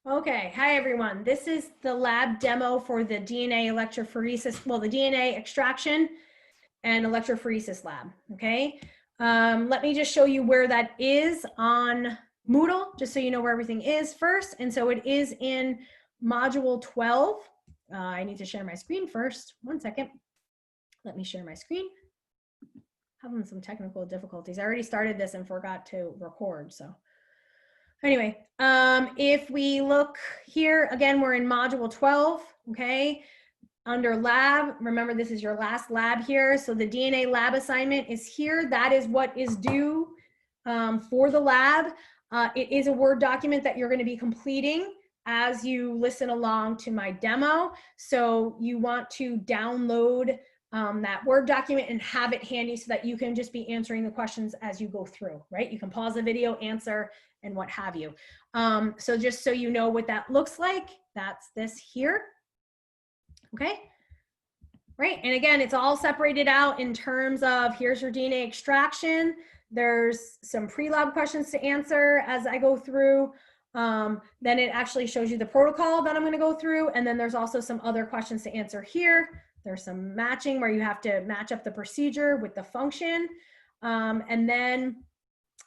Okay, hi everyone. This is the lab demo for the DNA electrophoresis, well, the DNA extraction and electrophoresis lab, okay? Let me just show you where that is on Moodle, just so you know where everything is first. And so it is in module 12. I need to share my screen first. One second. Let me share my screen. Having some technical difficulties. I already started this and forgot to record, so. Anyway, if we look here, again, we're in module 12, okay? Under lab, remember this is your last lab here. So the DNA lab assignment is here. That is what is due for the lab. It is a Word document that you're gonna be completing as you listen along to my demo. So you want to download that Word document and have it handy so that you can just be answering the questions as you go through, right? You can pause the video, answer, and what have you. So just so you know what that looks like, that's this here. Okay, right, and again, it's all separated out in terms of here's your DNA extraction. There's some pre-lab questions to answer as I go through. Then it actually shows you the protocol that I'm going to go through, and then there's also some other questions to answer here. There's some matching where you have to match up the procedure with the function. And then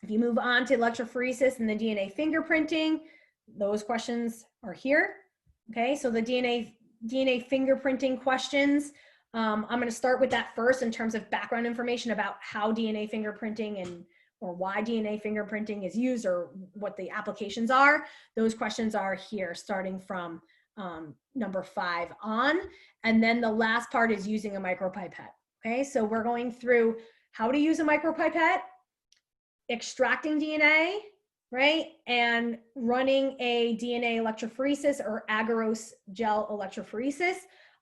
if you move on to electrophoresis and the DNA fingerprinting, those questions are here. Okay, so the DNA fingerprinting questions, I'm going to start with that first in terms of background information about how DNA fingerprinting and or why DNA fingerprinting is used or what the applications are. Those questions are here starting from number 5 on. And then the last part is using a micropipette. Okay, so we're going through how to use a micropipette, extracting DNA, right? And running a DNA electrophoresis or agarose gel electrophoresis.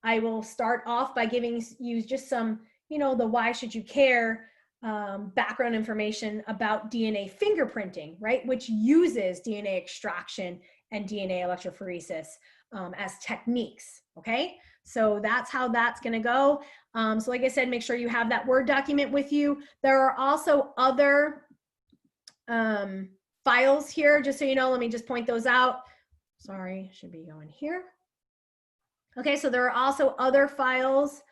I will start off by giving you just some, the why should you care background information about DNA fingerprinting, right? Which uses DNA extraction and DNA electrophoresis as techniques, okay? So that's how that's gonna go. So like I said, make sure you have that Word document with you. There are also other files here, just so you know. Let me just point those out. Sorry, should be going here. Okay, so there are also other files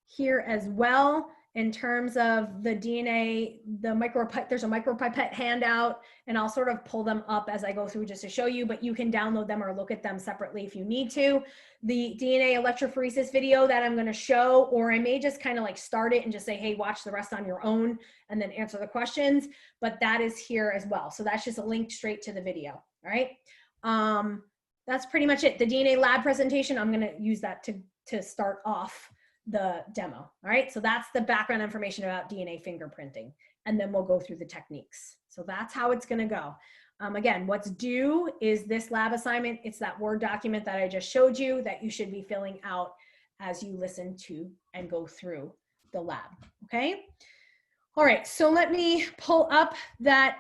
here as well in terms of the DNA, there's a micropipette handout, and I'll sort of pull them up as I go through just to show you, but you can download them or look at them separately if you need to. The DNA electrophoresis video that I'm gonna show, or I may just kind of like start it and just say, hey, watch the rest on your own and then answer the questions, but that is here as well. So that's just a link straight to the video, all right? That's pretty much it. The DNA lab presentation, I'm gonna use that to start off the demo. All right, so that's the background information about DNA fingerprinting, and then we'll go through the techniques. So that's how it's going to go. Again, what's due is this lab assignment. It's that Word document that I just showed you that you should be filling out as you listen to and go through the lab. Okay. All right, so let me pull up that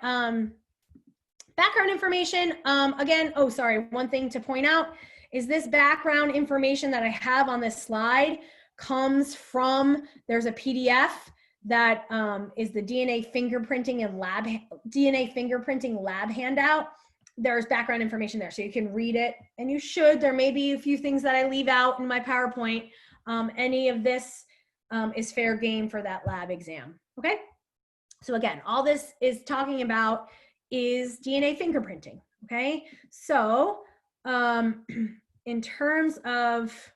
background information. Again, oh, sorry, one thing to point out is this background information that I have on this slide comes from, there's a PDF that is the DNA fingerprinting lab handout. There's background information there, so you can read it, and you should. There may be a few things that I leave out in my PowerPoint. Any of this is fair game for that lab exam, okay? So again, all this is talking about is DNA fingerprinting, okay? So in terms of,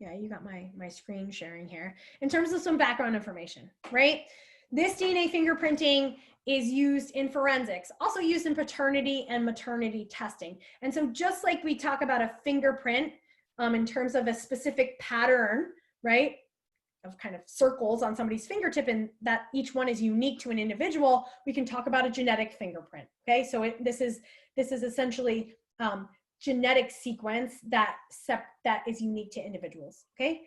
yeah, you got my screen sharing here. In terms of some background information, right? This DNA fingerprinting is used in forensics, also used in paternity and maternity testing. And so just like we talk about a fingerprint in terms of a specific pattern, right, of kind of circles on somebody's fingertip, and that each one is unique to an individual, we can talk about a genetic fingerprint, okay? So this is essentially genetic sequence that is unique to individuals, okay?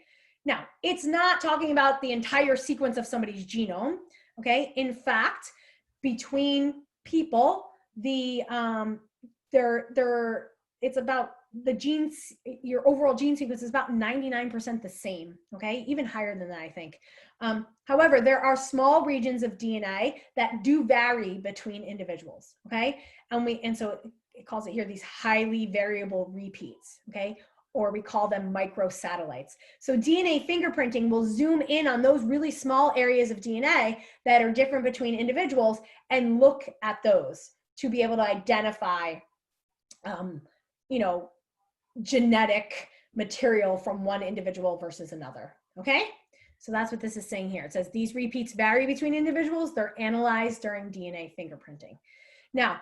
Now, it's not talking about the entire sequence of somebody's genome, okay? In fact, between people, it's about the genes, your overall gene sequence is about 99% the same, okay? Even higher than that, I think. However, there are small regions of DNA that do vary between individuals, okay? And so it calls it here, these highly variable repeats, okay? Or we call them microsatellites. So DNA fingerprinting will zoom in on those really small areas of DNA that are different between individuals and look at those to be able to identify, you know, genetic material from one individual versus another, okay? So that's what this is saying here. It says these repeats vary between individuals. They're analyzed during DNA fingerprinting. Now,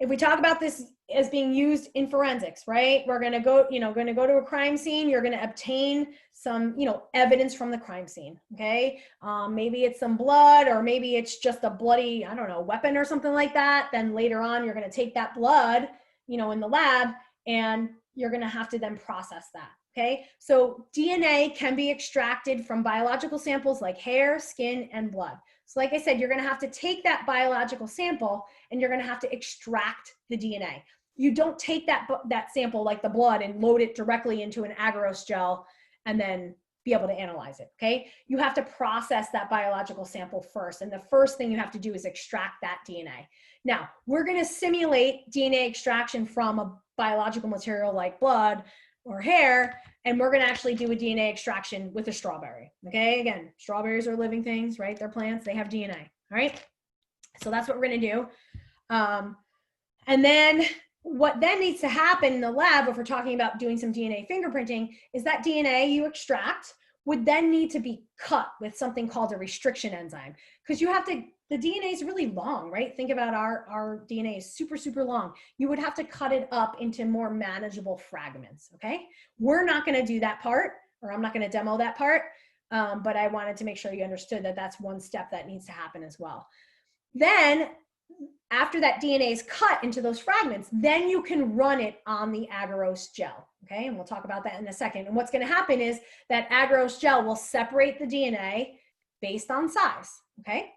if we talk about this as being used in forensics, right? We're going to go, to a crime scene. You're going to obtain some, evidence from the crime scene. Okay. Maybe it's some blood, or maybe it's just a bloody, I don't know, weapon or something like that. Then later on, you're going to take that blood, in the lab, and you're going to have to then process that. Okay. So DNA can be extracted from biological samples like hair, skin, and blood. So like I said, you're going to have to take that biological sample and you're going to have to extract the DNA. You don't take that sample like the blood and load it directly into an agarose gel and then be able to analyze it, okay? You have to process that biological sample first. And the first thing you have to do is extract that DNA. Now, we're going to simulate DNA extraction from a biological material like blood or hair, and we're going to actually do a DNA extraction with a strawberry. Okay, again, strawberries are living things, right? They're plants, they have DNA. All right, so that's what we're going to do. And then what then needs to happen in the lab, if we're talking about doing some DNA fingerprinting, is that DNA you extract would then need to be cut with something called a restriction enzyme, because you have to, the DNA is really long, right? Think about our DNA is super, super long. You would have to cut it up into more manageable fragments, okay? We're not gonna do that part, or I'm not gonna demo that part, but I wanted to make sure you understood that that's one step that needs to happen as well. Then, after that DNA is cut into those fragments, then you can run it on the agarose gel, okay? And we'll talk about that in a second. And what's gonna happen is that agarose gel will separate the DNA based on size, okay?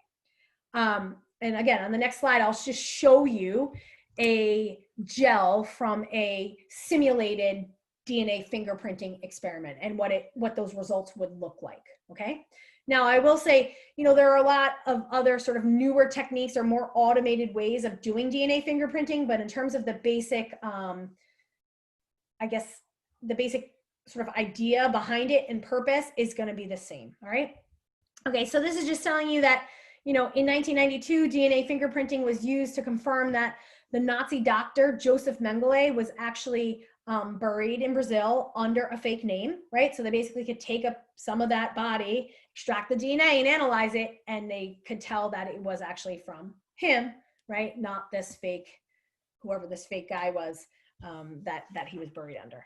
And again, on the next slide, I'll just show you a gel from a simulated DNA fingerprinting experiment and what those results would look like, okay? Now, I will say, there are a lot of other sort of newer techniques or more automated ways of doing DNA fingerprinting, but in terms of the basic, I guess, the basic sort of idea behind it and purpose is going to be the same, all right? Okay, so this is just telling you that, in 1992, DNA fingerprinting was used to confirm that the Nazi doctor, Joseph Mengele, was actually buried in Brazil under a fake name, right? So they basically could take up some of that body, extract the DNA and analyze it, and they could tell that it was actually from him, right? Not this fake, whoever this fake guy was that he was buried under.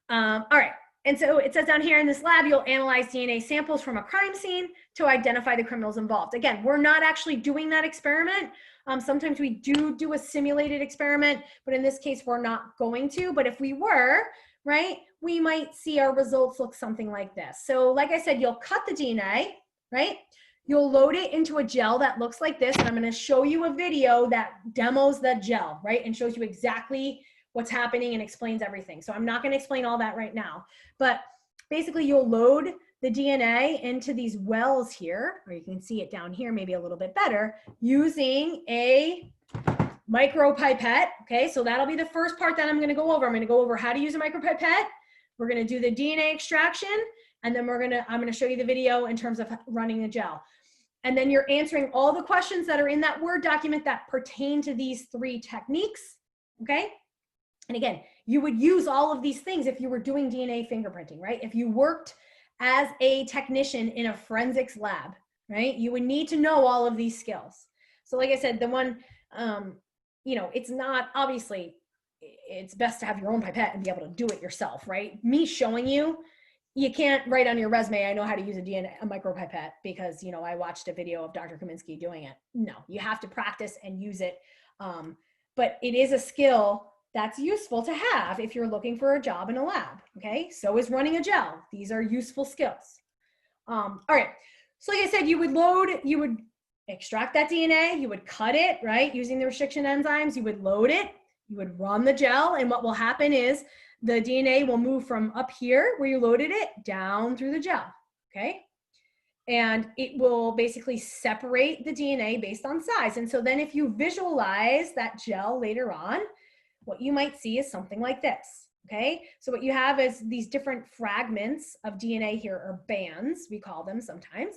All right. And so it says down here, in this lab, you'll analyze DNA samples from a crime scene to identify the criminals involved. Again, we're not actually doing that experiment. Sometimes we do a simulated experiment, but in this case, we're not going to. But if we were, right, we might see our results look something like this. So like I said, you'll cut the DNA, right? You'll load it into a gel that looks like this. And I'm going to show you a video that demos that gel, right? And shows you exactly what's happening and explains everything. So I'm not going to explain all that right now, but basically you'll load the DNA into these wells here, or you can see it down here maybe a little bit better, using a micropipette. Okay, so that'll be the first part that I'm going to go over. I'm going to go over how to use a micropipette. We're going to do the DNA extraction, and then I'm going to show you the video in terms of running the gel. And then you're answering all the questions that are in that Word document that pertain to these three techniques. Okay. And again, you would use all of these things if you were doing DNA fingerprinting, right? If you worked as a technician in a forensics lab, right? You would need to know all of these skills. So like I said, the one, it's not, obviously, it's best to have your own pipette and be able to do it yourself, right? Me showing you, you can't write on your resume, I know how to use a micropipette because, I watched a video of Dr. Kaminsky doing it. No, you have to practice and use it. But it is a skill that's useful to have if you're looking for a job in a lab, okay? So is running a gel. These are useful skills. All right, so like I said, you would extract that DNA, you would cut it, right? Using the restriction enzymes, you would load it, you would run the gel, and what will happen is the DNA will move from up here where you loaded it down through the gel, okay? And it will basically separate the DNA based on size. And so then if you visualize that gel later on, what you might see is something like this, okay? So what you have is these different fragments of DNA here, or bands, we call them sometimes.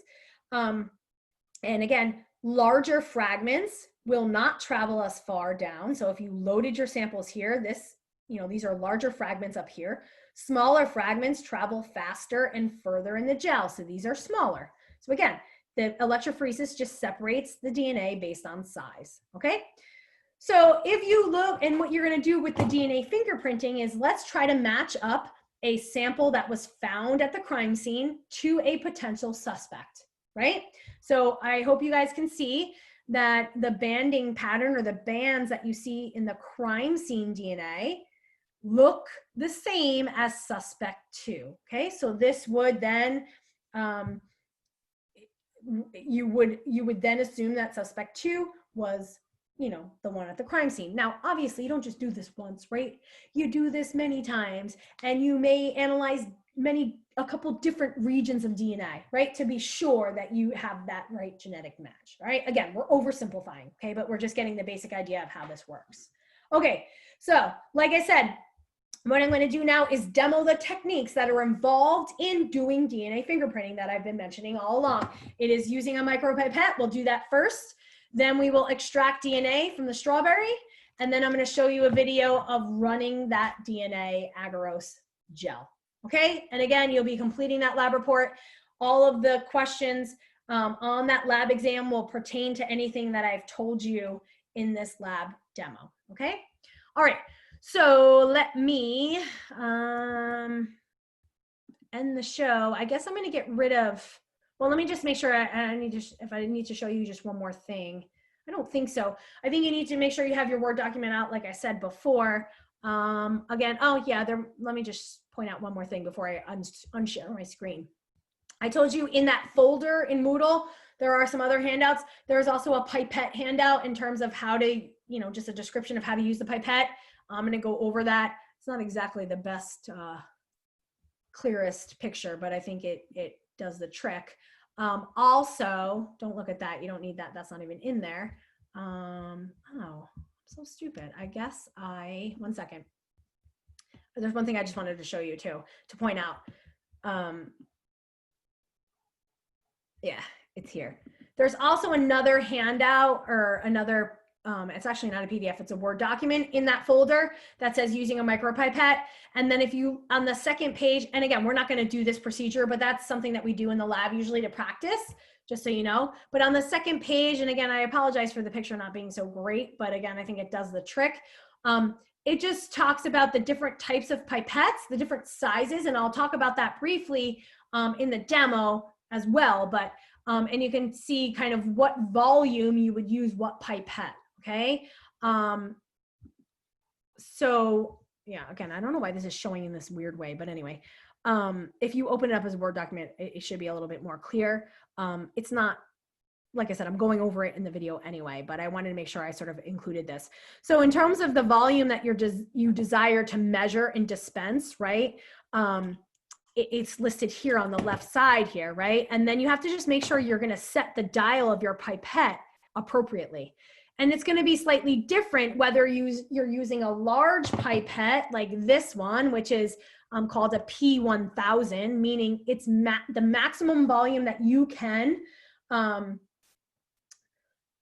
And again, larger fragments will not travel as far down. So if you loaded your samples here, these are larger fragments up here. Smaller fragments travel faster and further in the gel. So these are smaller. So again, the electrophoresis just separates the DNA based on size, okay? So if you look, and what you're gonna do with the DNA fingerprinting is, let's try to match up a sample that was found at the crime scene to a potential suspect, right? So I hope you guys can see that the banding pattern, or the bands that you see in the crime scene DNA, look the same as suspect 2, okay? So this would then, you would then assume that suspect 2 was, the one at the crime scene. Now, obviously, you don't just do this once, right? You do this many times, and you may analyze a couple different regions of DNA, right? To be sure that you have that right genetic match, right? Again, we're oversimplifying, okay? But we're just getting the basic idea of how this works. Okay, so like I said, what I'm going to do now is demo the techniques that are involved in doing DNA fingerprinting that I've been mentioning all along. It is using a micropipette. We'll do that first. Then we will extract DNA from the strawberry. And then I'm going to show you a video of running that DNA agarose gel. Okay. And again, you'll be completing that lab report. All of the questions on that lab exam will pertain to anything that I've told you in this lab demo. Okay. All right. So let me end the show. I guess I'm going to get rid of, well, let me just make sure if I need to show you just one more thing. I don't think so. I think you need to make sure you have your Word document out, like I said before. Again, oh yeah, let me just point out one more thing before I unshare my screen. I told you in that folder in Moodle, there are some other handouts. There's also a pipette handout in terms of how to, just a description of how to use the pipette. I'm going to go over that. It's not exactly the best, clearest picture, but I think it does the trick. Also, don't look at that. You don't need that. That's not even in there. Oh, so stupid. I guess one second. There's one thing I just wanted to show you too, to point out. Yeah, it's here. There's also another handout, or another, it's actually not a PDF, it's a Word document in that folder that says using a micropipette. And then if you, on the second page, and again, we're not going to do this procedure, but that's something that we do in the lab usually to practice, just so you know. But on the second page, and again, I apologize for the picture not being so great, but again, I think it does the trick. It just talks about the different types of pipettes, the different sizes, and I'll talk about that briefly in the demo as well. But and you can see kind of what volume you would use what pipette. Okay. So yeah, again, I don't know why this is showing in this weird way, but anyway, if you open it up as a Word document, it should be a little bit more clear. It's not, like I said, I'm going over it in the video anyway, but I wanted to make sure I sort of included this. So in terms of the volume that you desire to measure and dispense, right? It's listed here on the left side here, right? And then you have to just make sure you're going to set the dial of your pipette appropriately. And it's going to be slightly different whether you're using a large pipette like this one, which is called a P1000, meaning it's the maximum volume that you can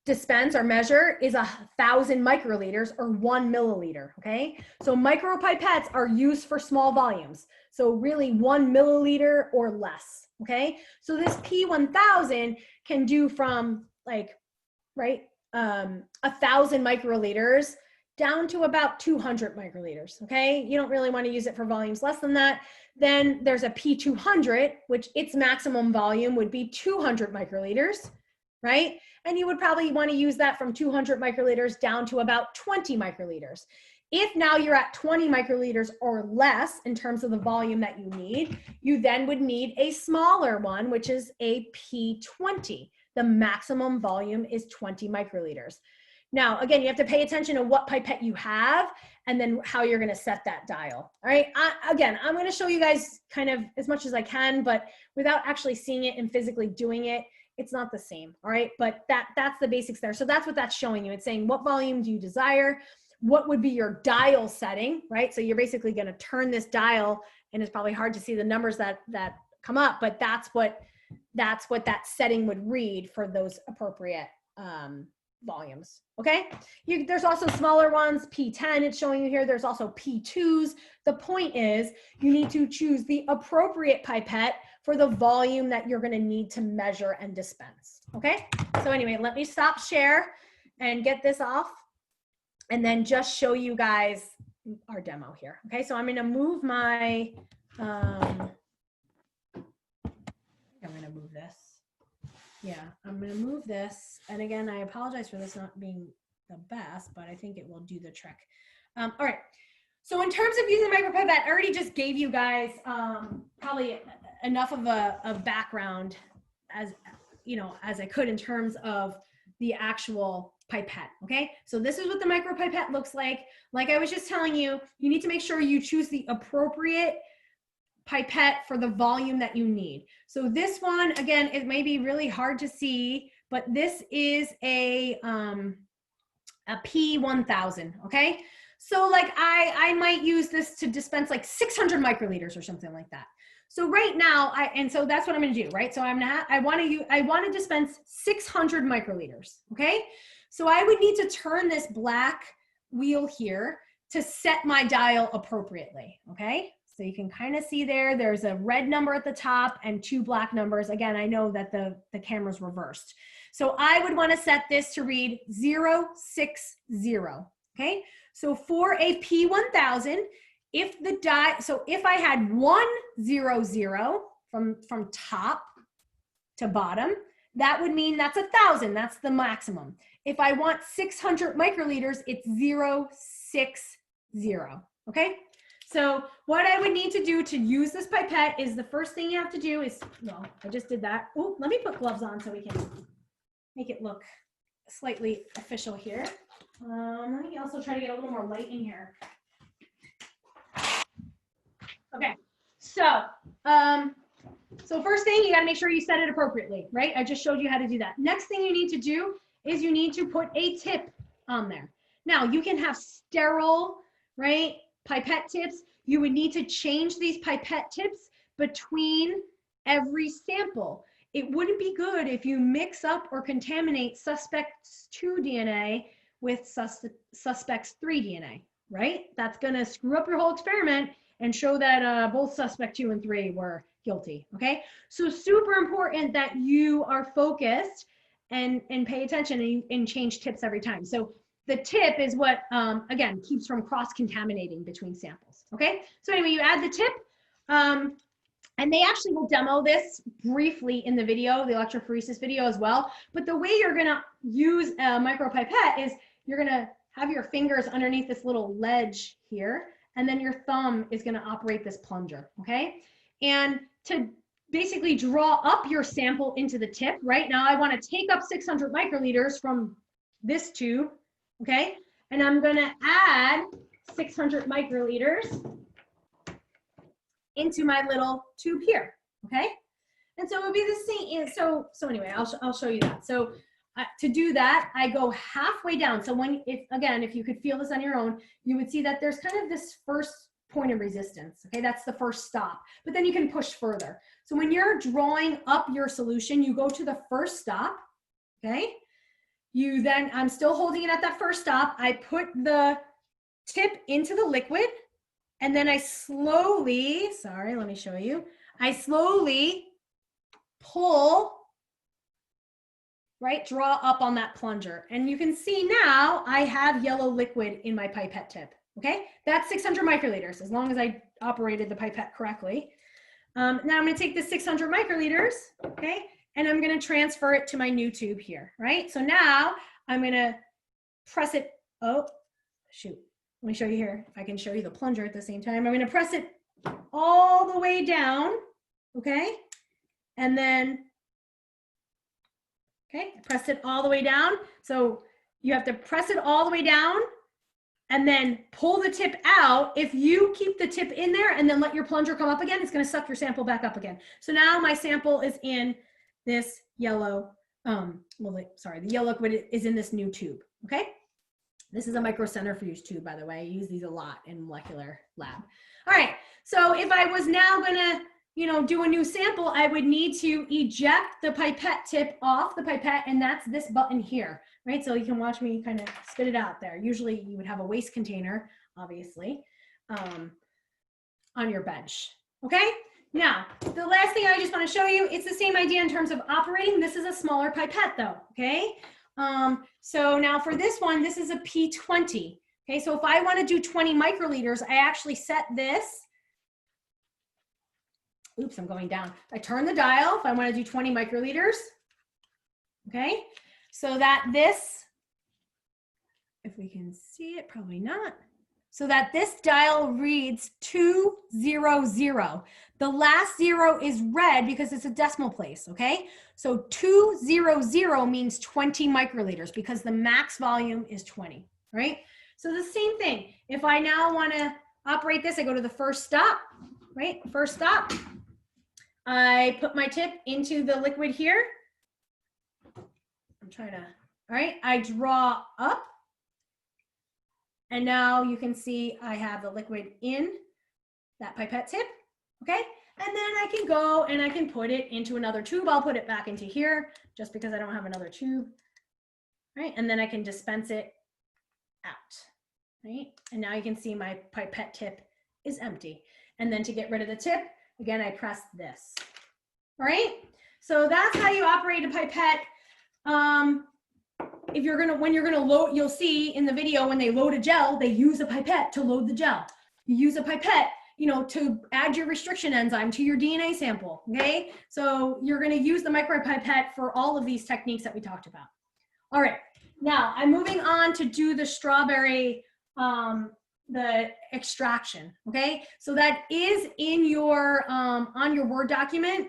dispense or measure is 1,000 microliters or 1 milliliter, okay? So micropipettes are used for small volumes. So really 1 milliliter or less, okay? So this P1000 can do from like, right, 1,000 microliters down to about 200 microliters, okay? You don't really want to use it for volumes less than that. Then there's a P200, which its maximum volume would be 200 microliters, right? And you would probably want to use that from 200 microliters down to about 20 microliters. If now you're at 20 microliters or less in terms of the volume that you need, you then would need a smaller one, which is a P20. The maximum volume is 20 microliters. Now, again, you have to pay attention to what pipette you have and then how you're going to set that dial. All right. Again, I'm going to show you guys kind of as much as I can, but without actually seeing it and physically doing it, it's not the same. All right. But that's the basics there. So that's what that's showing you. It's saying what volume do you desire? what would be your dial setting, right? So you're basically going to turn this dial, and it's probably hard to see the numbers that come up, but that's what that setting would read for those appropriate volumes. Okay, there's also smaller ones, P10 it's showing you here. There's also P2s. The point is you need to choose the appropriate pipette for the volume that you're going to need to measure and dispense. Okay, so anyway, let me stop share and get this off, and then just show you guys our demo here. Okay, so I'm going to move my I'm going to move this. Yeah, I'm going to move this. And again, I apologize for this not being the best, but I think it will do the trick. All right. So in terms of using micropipette, I already just gave you guys probably enough of a background as I could in terms of the actual pipette. Okay. So this is what the micropipette looks like. Like I was just telling you, you need to make sure you choose the appropriate pipette for the volume that you need. So this one, again, it may be really hard to see, but this is a P1000, okay? So like I might use this to dispense like 600 microliters or something like that. So right now, so that's what I'm gonna do, right? So I wanna dispense 600 microliters, okay? So I would need to turn this black wheel here to set my dial appropriately, okay? So you can kind of see there's a red number at the top and 2 black numbers. Again, I know that the camera's reversed. So I would want to set this to read 060, okay? So for a P1000, if I had 100 from top to bottom, that would mean that's 1,000, that's the maximum. If I want 600 microliters, it's 060, okay? So what I would need to do to use this pipette is the first thing you have to do is, well, I just did that. Oh, let me put gloves on so we can make it look slightly official here. Let me also try to get a little more light in here. Okay, so first thing, you got to make sure you set it appropriately, right? I just showed you how to do that. Next thing you need to do is you need to put a tip on there. Now you can have sterile, right, pipette tips. You would need to change these pipette tips between every sample. It wouldn't be good if you mix up or contaminate suspects 2 DNA with suspects 3 DNA, right? That's gonna screw up your whole experiment and show that both suspect 2 and 3 were guilty, okay? So super important that you are focused and pay attention and change tips every time. So the tip is what, again, keeps from cross-contaminating between samples, okay? So anyway, you add the tip, and they actually will demo this briefly in the video, the electrophoresis video as well. But the way you're gonna use a micropipette is you're gonna have your fingers underneath this little ledge here, and then your thumb is gonna operate this plunger, okay? And to basically draw up your sample into the tip, right? Now I wanna take up 600 microliters from this tube, okay? And I'm gonna add 600 microliters into my little tube here, okay? And so it would be the same, so anyway, I'll show you that. So to do that, I go halfway down. So if you could feel this on your own, you would see that there's kind of this first point of resistance, okay? That's the first stop, but then you can push further. So when you're drawing up your solution, you go to the first stop, okay? I'm still holding it at that first stop. I put the tip into the liquid, and then I slowly, let me show you. I slowly pull, right, draw up on that plunger. And you can see now I have yellow liquid in my pipette tip, okay? That's 600 microliters, as long as I operated the pipette correctly. Now I'm gonna take the 600 microliters, okay? And I'm gonna transfer it to my new tube here, right? So now I'm gonna press it, oh, shoot. Let me show you here, if I can show you the plunger at the same time. I'm gonna press it all the way down, okay? And then, okay, press it all the way down. So you have to press it all the way down and then pull the tip out. If you keep the tip in there and then let your plunger come up again, it's gonna suck your sample back up again. So now my sample is in this yellow, the yellow liquid is in this new tube, okay? This is a microcentrifuge tube, by the way. I use these a lot in molecular lab. All right, so if I was now gonna, do a new sample, I would need to eject the pipette tip off the pipette, and that's this button here, right? So you can watch me kind of spit it out there. Usually you would have a waste container, obviously, on your bench, okay? Now, the last thing I just want to show you, it's the same idea in terms of operating. This is a smaller pipette though, okay? So now for this one, this is a P20, okay? So if I want to do 20 microliters, I actually set this, oops, I'm going down. I turn the dial if I want to do 20 microliters, okay? So that this, if we can see it, probably not. So that this dial reads 200. The last 0 is red because it's a decimal place, okay? So 200 means 20 microliters because the max volume is 20, right? So the same thing. If I now want to operate this, I go to the first stop, right? First stop. I put my tip into the liquid here. I'm trying to, all right, I draw up. And now you can see I have the liquid in that pipette tip, okay? And then I can go and I can put it into another tube. I'll put it back into here just because I don't have another tube, right? And then I can dispense it out, right? And now you can see my pipette tip is empty. And then to get rid of the tip, again, I press this, all right? So that's how you operate a pipette. If you're gonna, when you're gonna load, you'll see in the video when they load a gel, they use a pipette to load the gel. You use a pipette, to add your restriction enzyme to your DNA sample, okay? So you're gonna use the micropipette for all of these techniques that we talked about. All right, now I'm moving on to do the strawberry, the extraction, okay? So that is in your, on your Word document.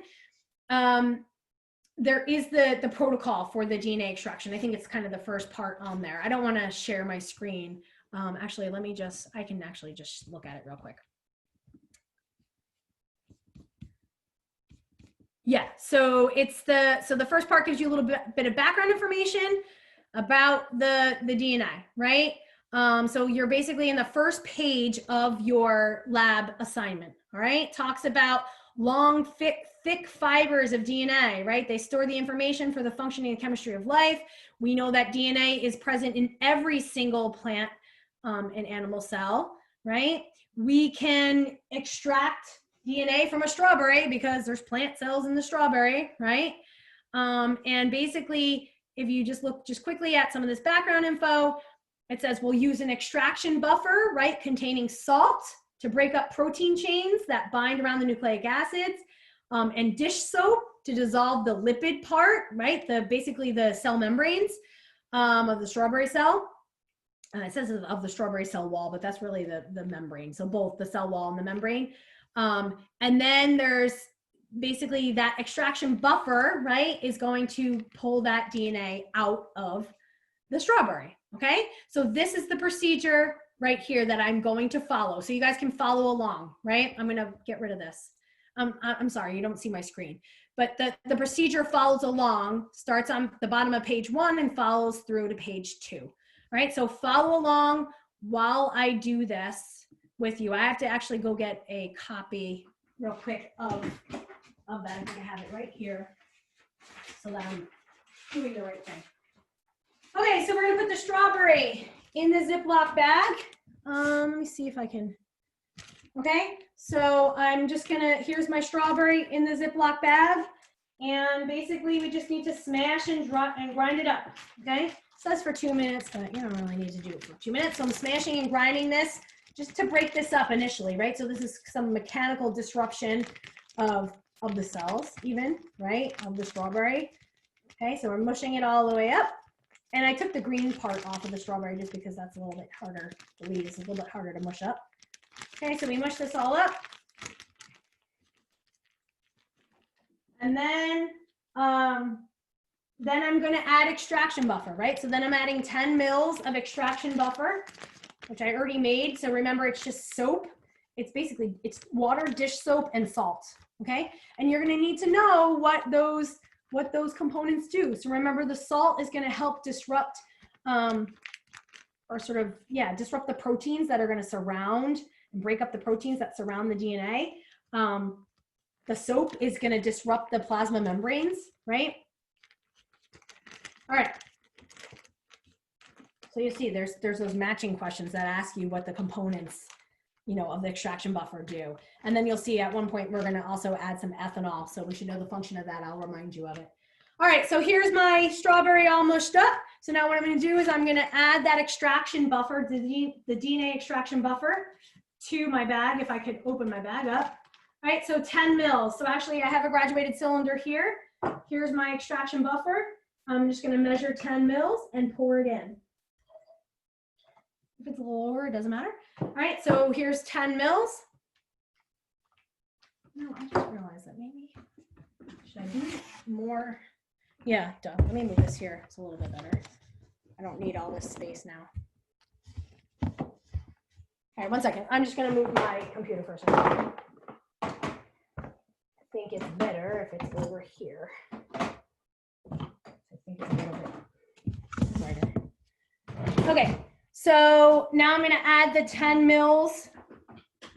There is the protocol for the DNA extraction. I think it's kind of the first part on there. I don't want to share my screen. Actually, I can actually just look at it real quick. Yeah, so it's the first part gives you a little bit of background information about the DNA, right? So you're basically in the first page of your lab assignment, all right? Talks about long, thick fibers of DNA, right? They store the information for the functioning and chemistry of life. We know that DNA is present in every single plant and animal cell, right? We can extract DNA from a strawberry because there's plant cells in the strawberry, right? And basically, if you just look just quickly at some of this background info, it says we'll use an extraction buffer, right, containing salt to break up protein chains that bind around the nucleic acids, and dish soap to dissolve the lipid part, right? Basically the cell membranes of the strawberry cell. It says of the strawberry cell wall, but that's really the membrane. So both the cell wall and the membrane. And then there's basically that extraction buffer, right, is going to pull that DNA out of the strawberry, okay? So this is the procedure right here that I'm going to follow. So you guys can follow along, right? I'm gonna get rid of this. I'm sorry, you don't see my screen, but the procedure follows along, starts on the bottom of page 1 and follows through to page 2, all right? So follow along while I do this with you. I have to actually go get a copy real quick of that. I think I have it right here so that I'm doing the right thing. Okay, so we're gonna put the strawberry in the Ziploc bag. Let me see if I can. Okay, so I'm just gonna, here's my strawberry in the Ziploc bag. And basically we just need to smash and grind it up, okay? It says for 2 minutes, but you don't really need to do it for 2 minutes. So I'm smashing and grinding this just to break this up initially, right? So this is some mechanical disruption of the cells even, right? Of the strawberry. Okay, so we're mushing it all the way up. And I took the green part off of the strawberry just because that's a little bit harder. The lead is a little bit harder to mush up. Okay, so we mush this all up. And then I'm going to add extraction buffer, right? So then I'm adding 10 mils of extraction buffer, which I already made. So remember, it's just soap. It's basically, it's water, dish soap, and salt, okay? And you're going to need to know what those components do. So remember, the salt is going to help disrupt or sort of, yeah, disrupt the proteins that are going to surround and break up the proteins that surround the DNA. The soap is going to disrupt the plasma membranes, right? All right. So you see there's those matching questions that ask you what the components, you know, of the extraction buffer do. And then you'll see at one point we're going to also add some ethanol. So we should know the function of that. I'll remind you of it. All right, so here's my strawberry all mushed up. So now what I'm going to do is I'm going to add that extraction buffer, the DNA extraction buffer, to my bag. If I could open my bag up. All right, so 10 mils. So actually I have a graduated cylinder here. Here's my extraction buffer. I'm just going to measure 10 mils and pour it in. If it's a little lower, it doesn't matter. All right, so here's 10 mils. No, I just realized that maybe, should I do more? Yeah, duh. Let me move this here. It's a little bit better. I don't need all this space now. All right, 1 second. I'm just going to move my computer for a second. I think it's better if it's over here. I think it's a little bit brighter. Okay, so now I'm going to add the 10 mils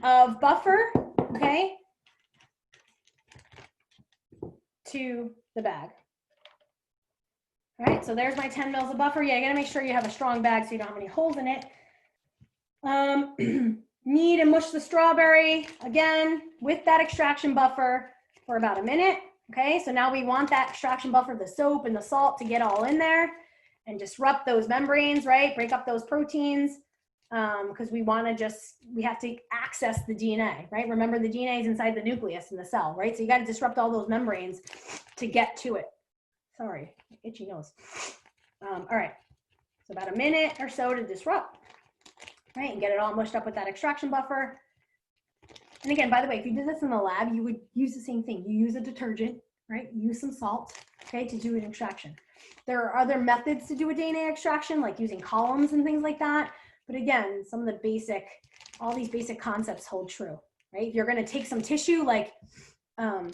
of buffer, okay, to the bag. All right, so there's my 10 mils of buffer. Yeah, you gotta make sure you have a strong bag so you don't have any holes in it. Knead and mush the strawberry again with that extraction buffer for about a minute. Okay, so now we want that extraction buffer, the soap and the salt, to get all in there and disrupt those membranes, right? Break up those proteins, because we have to access the DNA, right? Remember, the DNA is inside the nucleus in the cell, right? So you got to disrupt all those membranes to get to it. Sorry, itchy nose. All right, so about a minute or so to disrupt, right? And get it all mushed up with that extraction buffer. And again, by the way, if you did this in the lab, you would use the same thing. You use a detergent, right? You use some salt, okay, to do an extraction. There are other methods to do a DNA extraction, like using columns and things like that. But again, some of the all these basic concepts hold true, right? If you're going to take some tissue, like, I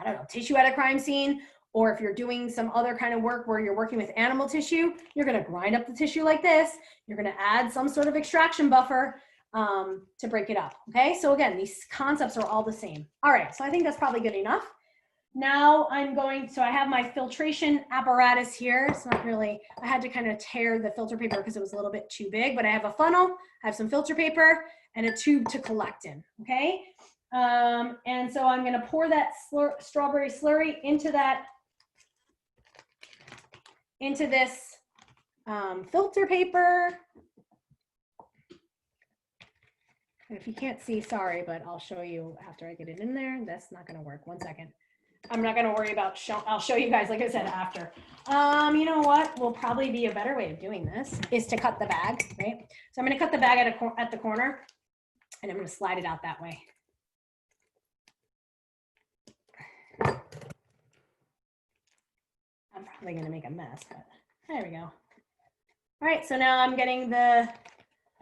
don't know, tissue at a crime scene, or if you're doing some other kind of work where you're working with animal tissue, you're going to grind up the tissue like this. You're going to add some sort of extraction buffer to break it up. Okay, so again, these concepts are all the same. All right, so I think that's probably good enough. Now so I have my filtration apparatus here. It's not really, I had to kind of tear the filter paper because it was a little bit too big, but I have a funnel, I have some filter paper, and a tube to collect in, okay? And so I'm gonna pour that strawberry slurry into this filter paper. And if you can't see, sorry, but I'll show you after I get it in there. That's not gonna work, 1 second. I'm not gonna worry about, I'll show you guys, like I said, after. You know what will probably be a better way of doing this is to cut the bag, right? So I'm gonna cut the bag at the corner, and I'm gonna slide it out that way. I'm probably gonna make a mess, but there we go. All right, so now I'm getting the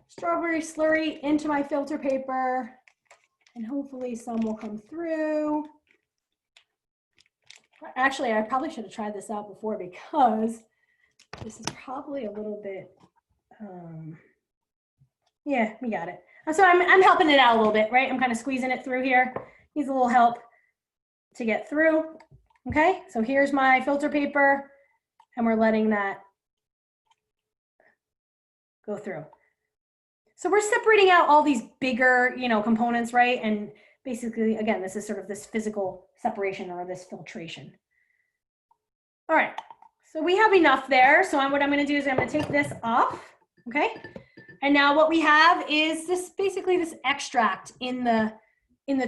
strawberry slurry into my filter paper, and hopefully some will come through. Actually, I probably should have tried this out before, because this is probably a little bit, yeah, we got it. So I'm helping it out a little bit, right? I'm kind of squeezing it through here. Needs a little help to get through. Okay, so here's my filter paper, and we're letting that go through. So we're separating out all these bigger, components, right? And basically, again, this is sort of this physical separation or this filtration. All right, so we have enough there. So what I'm gonna do is I'm gonna take this off, okay? And now what we have is basically this extract in the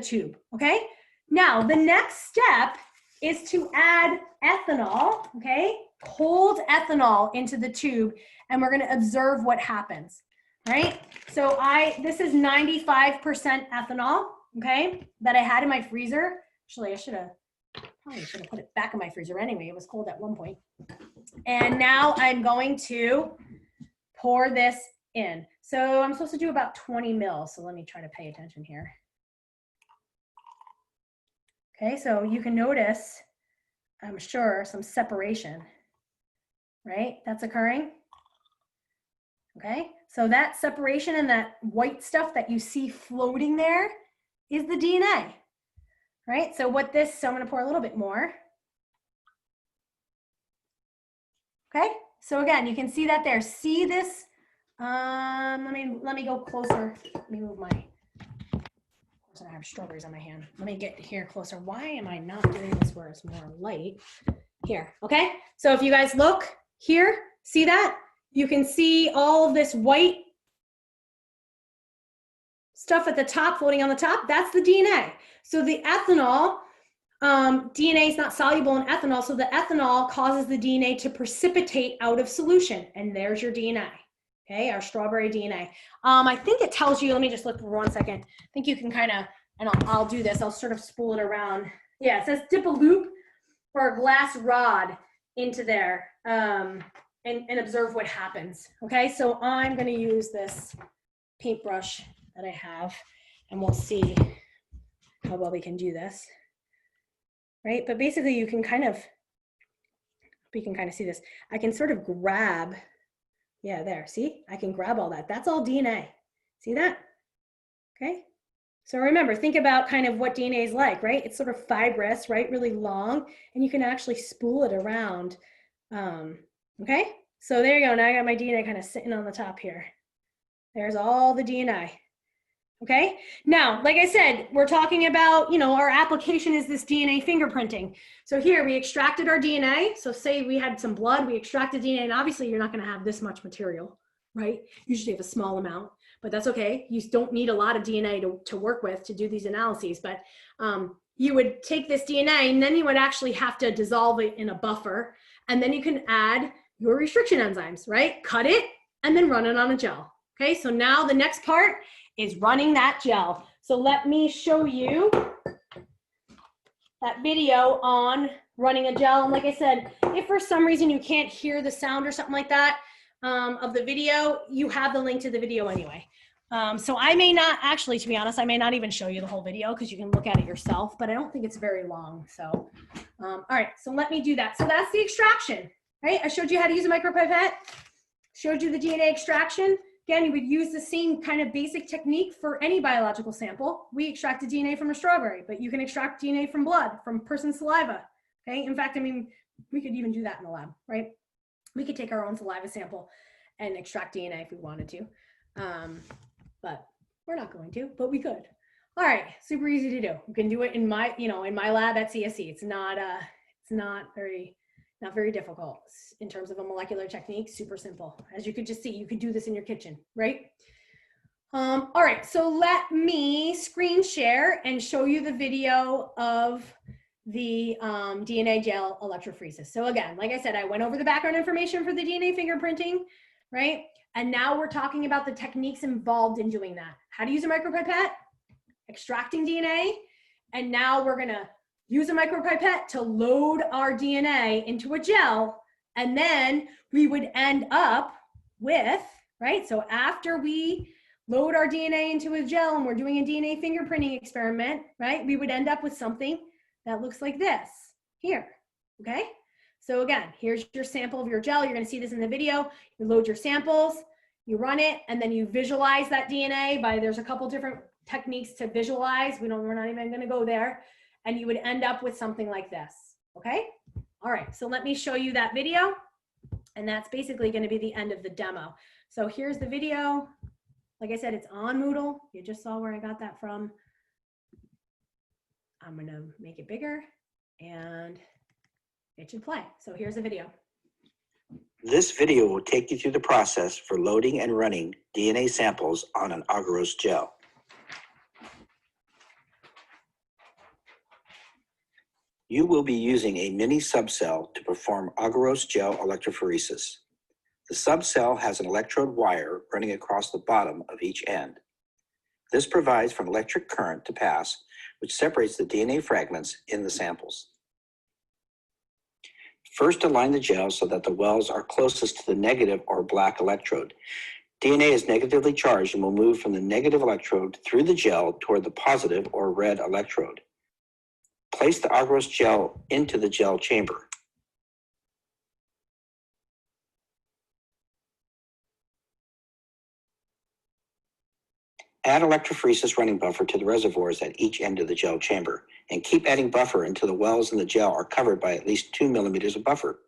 tube, okay? Now, the next step is to add ethanol, okay? Cold ethanol into the tube, and we're gonna observe what happens, right? So this is 95% ethanol, okay, that I had in my freezer. Actually, I probably should have put it back in my freezer anyway. It was cold at one point. And now I'm going to pour this in. So I'm supposed to do about 20 mils. So let me try to pay attention here. Okay, so you can notice, I'm sure, some separation, right? That's occurring. Okay, so that separation and that white stuff that you see floating there is the DNA, right? So what this, so I'm going to pour a little bit more. Okay, so again, you can see that there. See this? Let me go closer. Let me move my. Of course, I have strawberries on my hand. Let me get here closer. Why am I not doing this where it's more light? Here. Okay, so if you guys look here, see that? You can see all of this white stuff at the top, floating on the top. That's the DNA. So the ethanol. DNA is not soluble in ethanol, so the ethanol causes the DNA to precipitate out of solution, and there's your DNA, okay, our strawberry DNA. I think it tells you, let me just look for 1 second. I think you can kind of, and I'll do this, I'll sort of spool it around. Yeah, it says dip a loop or a glass rod into there and observe what happens, okay? So I'm gonna use this paintbrush that I have, and we'll see how well we can do this. Right, but basically you can kind of see this. I can sort of grab, yeah, there, see? I can grab all that. That's all DNA. See that? Okay, so remember, think about kind of what DNA is like, right? It's sort of fibrous, right? Really long, and you can actually spool it around. Okay, so there you go. Now I got my DNA kind of sitting on the top here. There's all the DNA. Okay, now, like I said, we're talking about, you know, our application is this DNA fingerprinting. So here we extracted our DNA. So say we had some blood, we extracted DNA, and obviously you're not going to have this much material, right? Usually have a small amount, but that's okay. You don't need a lot of DNA to work with to do these analyses, but you would take this DNA and then you would actually have to dissolve it in a buffer, and then you can add your restriction enzymes, right? Cut it and then run it on a gel. Okay, so now the next part is running that gel. So let me show you that video on running a gel. And like I said, if for some reason you can't hear the sound or something like that of the video, you have the link to the video anyway. So I may not actually, to be honest, I may not even show you the whole video because you can look at it yourself, but I don't think it's very long. So, all right, so let me do that. So that's the extraction, right? I showed you how to use a micropipette, showed you the DNA extraction. Again, you would use the same kind of basic technique for any biological sample. We extracted DNA from a strawberry, but you can extract DNA from blood, from person's saliva, okay? In fact, I mean, we could even do that in the lab, right? We could take our own saliva sample and extract DNA if we wanted to, but we're not going to, but we could. All right, super easy to do. You can do it in my, in my lab at CSC. It's not very difficult in terms of a molecular technique, super simple. As you could just see, you could do this in your kitchen, right? All right, so let me screen share and show you the video of the DNA gel electrophoresis. So again, like I said, I went over the background information for the DNA fingerprinting, right? And now we're talking about the techniques involved in doing that. How to use a micropipette, extracting DNA, and now we're gonna use a micropipette to load our DNA into a gel, and then we would end up with, right? So after we load our DNA into a gel and we're doing a DNA fingerprinting experiment, right? We would end up with something that looks like this here, okay? So again, here's your sample of your gel. You're gonna see this in the video. You load your samples, you run it, and then you visualize that DNA there's a couple different techniques to visualize. We're not even gonna go there. And you would end up with something like this, okay? All right, so let me show you that video, and that's basically gonna be the end of the demo. So here's the video. Like I said, it's on Moodle. You just saw where I got that from. I'm gonna make it bigger, and it should play. So here's the video. This video will take you through the process for loading and running DNA samples on an agarose gel. You will be using a mini subcell to perform agarose gel electrophoresis. The subcell has an electrode wire running across the bottom of each end. This provides for an electric current to pass, which separates the DNA fragments in the samples. First, align the gel so that the wells are closest to the negative or black electrode. DNA is negatively charged and will move from the negative electrode through the gel toward the positive or red electrode. Place the agarose gel into the gel chamber. Add electrophoresis running buffer to the reservoirs at each end of the gel chamber, and keep adding buffer until the wells in the gel are covered by at least 2 millimeters of buffer.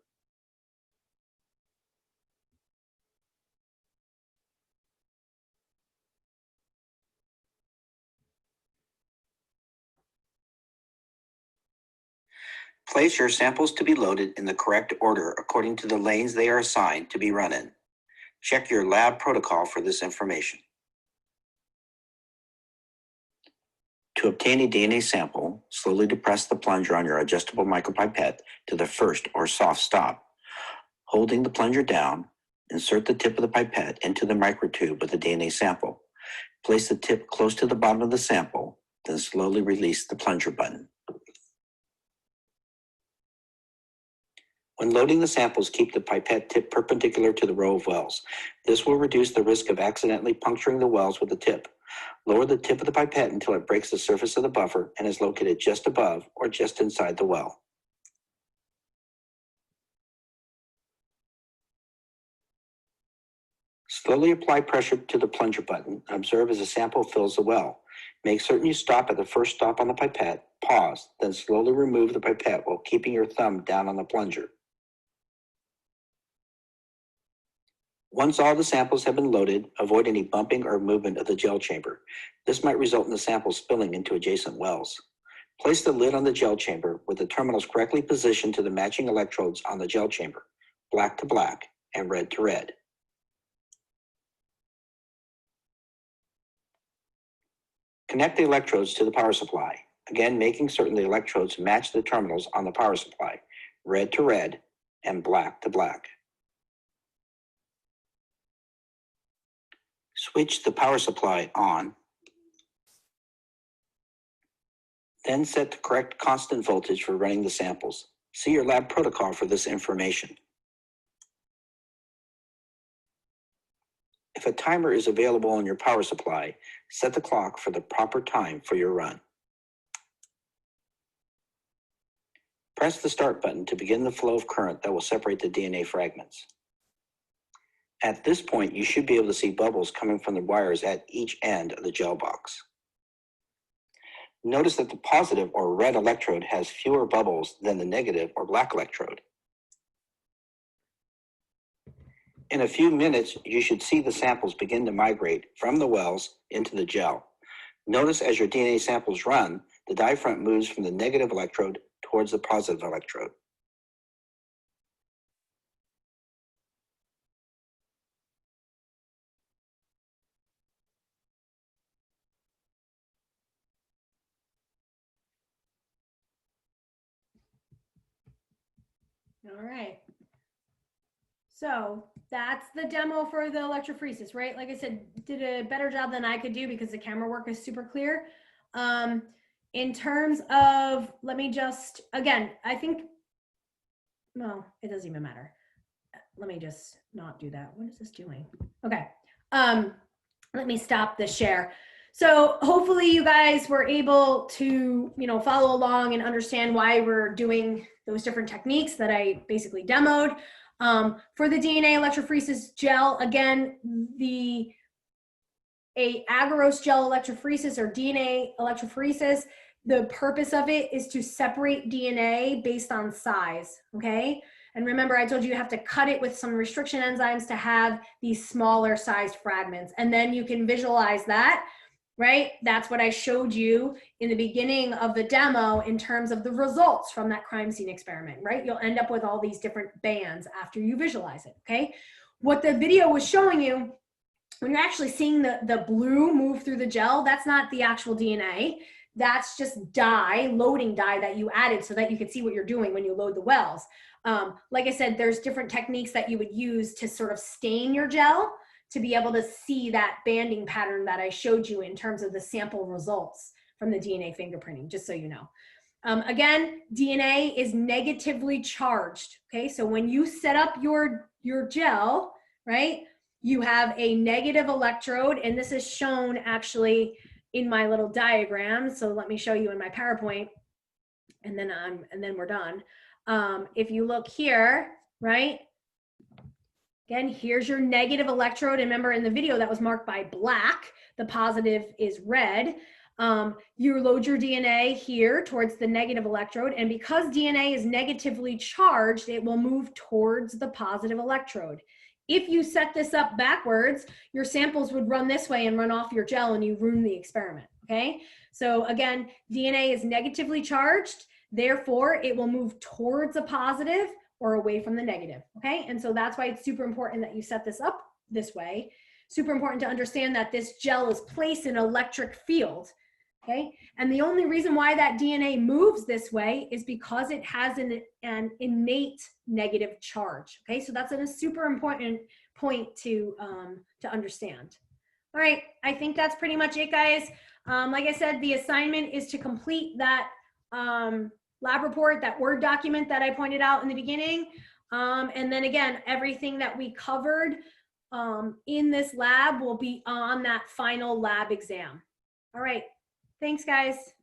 Place your samples to be loaded in the correct order according to the lanes they are assigned to be run in. Check your lab protocol for this information. To obtain a DNA sample, slowly depress the plunger on your adjustable micropipette to the first or soft stop. Holding the plunger down, insert the tip of the pipette into the microtube with the DNA sample. Place the tip close to the bottom of the sample, then slowly release the plunger button. When loading the samples, keep the pipette tip perpendicular to the row of wells. This will reduce the risk of accidentally puncturing the wells with the tip. Lower the tip of the pipette until it breaks the surface of the buffer and is located just above or just inside the well. Slowly apply pressure to the plunger button and observe as the sample fills the well. Make certain you stop at the first stop on the pipette, pause, then slowly remove the pipette while keeping your thumb down on the plunger. Once all the samples have been loaded, avoid any bumping or movement of the gel chamber. This might result in the samples spilling into adjacent wells. Place the lid on the gel chamber with the terminals correctly positioned to the matching electrodes on the gel chamber, black to black and red to red. Connect the electrodes to the power supply, again making certain the electrodes match the terminals on the power supply, red to red and black to black. Switch the power supply on, then set the correct constant voltage for running the samples. See your lab protocol for this information. If a timer is available on your power supply, set the clock for the proper time for your run. Press the start button to begin the flow of current that will separate the DNA fragments. At this point, you should be able to see bubbles coming from the wires at each end of the gel box. Notice that the positive or red electrode has fewer bubbles than the negative or black electrode. In a few minutes, you should see the samples begin to migrate from the wells into the gel. Notice as your DNA samples run, the dye front moves from the negative electrode towards the positive electrode. All right. So that's the demo for the electrophoresis, right? Like I said, did a better job than I could do because the camera work is super clear. In terms of, let me just, again, I think, well, it doesn't even matter. Let me just not do that. What is this doing? Okay. Let me stop the share. So hopefully you guys were able to, follow along and understand why we're doing those different techniques that I basically demoed. For the DNA electrophoresis gel, again, a agarose gel electrophoresis or DNA electrophoresis, the purpose of it is to separate DNA based on size, okay? And remember, I told you you have to cut it with some restriction enzymes to have these smaller sized fragments. And then you can visualize that, right? That's what I showed you in the beginning of the demo in terms of the results from that crime scene experiment, right? You'll end up with all these different bands after you visualize it, okay? What the video was showing you, when you're actually seeing the blue move through the gel, that's not the actual DNA. That's just dye, loading dye that you added so that you could see what you're doing when you load the wells. Like I said, there's different techniques that you would use to sort of stain your gel to be able to see that banding pattern that I showed you in terms of the sample results from the DNA fingerprinting, just so you know. Again, DNA is negatively charged, okay? So when you set up your gel, right, you have a negative electrode, and this is shown actually in my little diagram. So let me show you in my PowerPoint, and then we're done. If you look here, right, Again, here's your negative electrode. And remember in the video that was marked by black, the positive is red. You load your DNA here towards the negative electrode. And because DNA is negatively charged, it will move towards the positive electrode. If you set this up backwards, your samples would run this way and run off your gel and you ruin the experiment, okay? So again, DNA is negatively charged, therefore it will move towards a positive or away from the negative, okay? And so that's why it's super important that you set this up this way. Super important to understand that this gel is placed in an electric field, okay? And the only reason why that DNA moves this way is because it has an innate negative charge, okay? So that's a super important point to understand. All right, I think that's pretty much it, guys. Like I said, the assignment is to complete that lab report, that Word document that I pointed out in the beginning. And then again, everything that we covered in this lab will be on that final lab exam. All right, thanks guys.